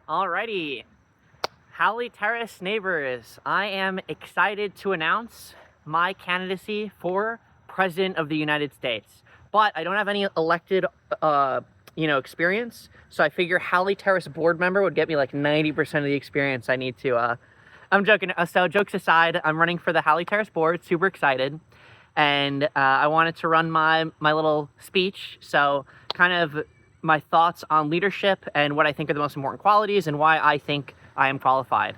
Alrighty, Howley Terrace neighbors, I am excited to announce my candidacy for President of the United States. But I don't have any elected, experience, so I figure Howley Terrace board member would get me like 90% of the experience I need to. I'm joking. So jokes aside, I'm running for the Howley Terrace board. Super excited, and I wanted to run my little speech. So kind of my thoughts on leadership and what I think are the most important qualities and why I think I am qualified.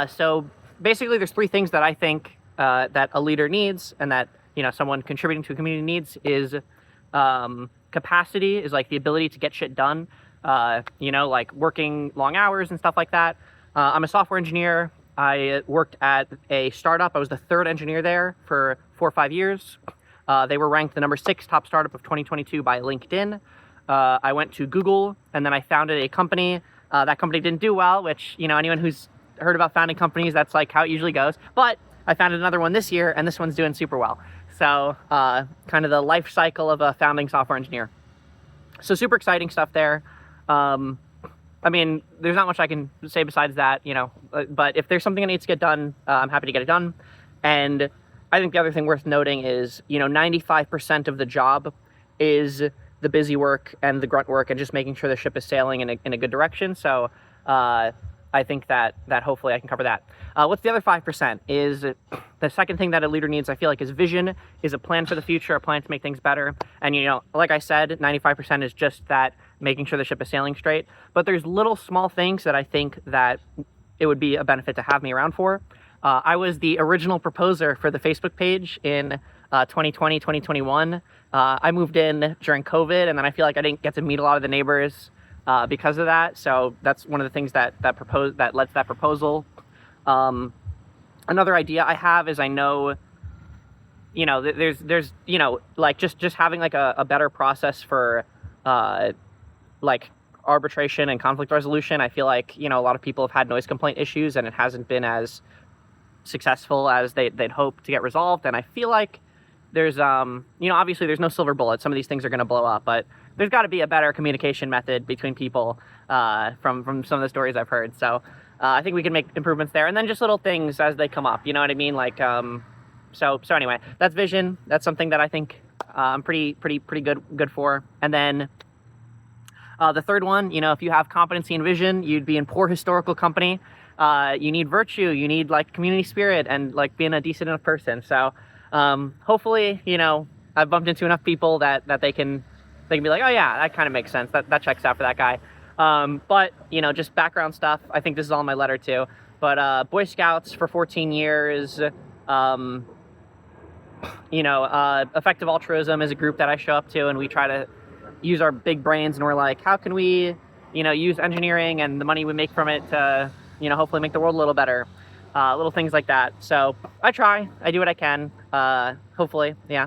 So basically, there's three things that I think that a leader needs, and that someone contributing to a community needs is capacity, is like the ability to get shit done. Like working long hours and stuff like that. I'm a software engineer. I worked at a startup. I was the third engineer there for 4 or 5 years. They were ranked the number 6 top startup of 2022 by LinkedIn. I went to Google, and then I founded a company. That company didn't do well, which, anyone who's heard about founding companies, that's like how it usually goes. But I founded another one this year, and this one's doing super well. So kind of the life cycle of a founding software engineer. So super exciting stuff there. I mean, there's not much I can say besides that, but if there's something that needs to get done, I'm happy to get it done. And I think the other thing worth noting is, 95% of the job is the busy work and the grunt work and just making sure the ship is sailing in a good direction. So I think that hopefully I can cover that. What's the other 5% is the second thing that a leader needs, I feel like, is vision, is a plan for the future, a plan to make things better. And, like I said, 95% is just that, making sure the ship is sailing straight. But there's little small things that I think that it would be a benefit to have me around for. I was the original proposer for the Facebook page in 2020, 2021. I moved in during COVID, and then I feel like I didn't get to meet a lot of the neighbors because of that. So that's one of the things that led to that proposal. Another idea I have is I know, there's like just having like a better process for like arbitration and conflict resolution. I feel like, a lot of people have had noise complaint issues, and it hasn't been as successful as they'd hoped to get resolved. And I feel like there's, obviously there's no silver bullet. Some of these things are going to blow up, but there's got to be a better communication method between people from some of the stories I've heard. So I think we can make improvements there. And then just little things as they come up, you know what I mean? Like, so anyway, that's vision. That's something that I think I'm pretty good for. And then the third one, if you have competency and vision, you'd be in poor historical company. You need virtue, you need like community spirit, and like being a decent enough person. So hopefully, I've bumped into enough people that they can be like, oh yeah, that kind of makes sense. That checks out for that guy. But just background stuff. I think this is all in my letter too. But Boy Scouts for 14 years. Effective altruism is a group that I show up to, and we try to use our big brains, and we're like, how can we, use engineering and the money we make from it to, hopefully make the world a little better. Little things like that. So I do what I can, hopefully. Yeah.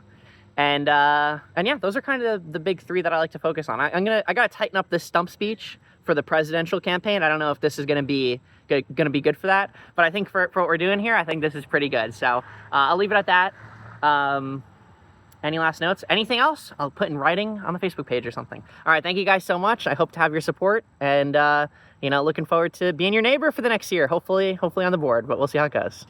And yeah, those are kind of the big three that I like to focus on. I gotta tighten up this stump speech for the presidential campaign. I don't know if this is gonna be good for that, but I think for what we're doing here, I think this is pretty good. So I'll leave it at that. Any last notes? Anything else? I'll put in writing on the Facebook page or something. All right, thank you guys so much. I hope to have your support, and looking forward to being your neighbor for the next year. Hopefully on the board, but we'll see how it goes.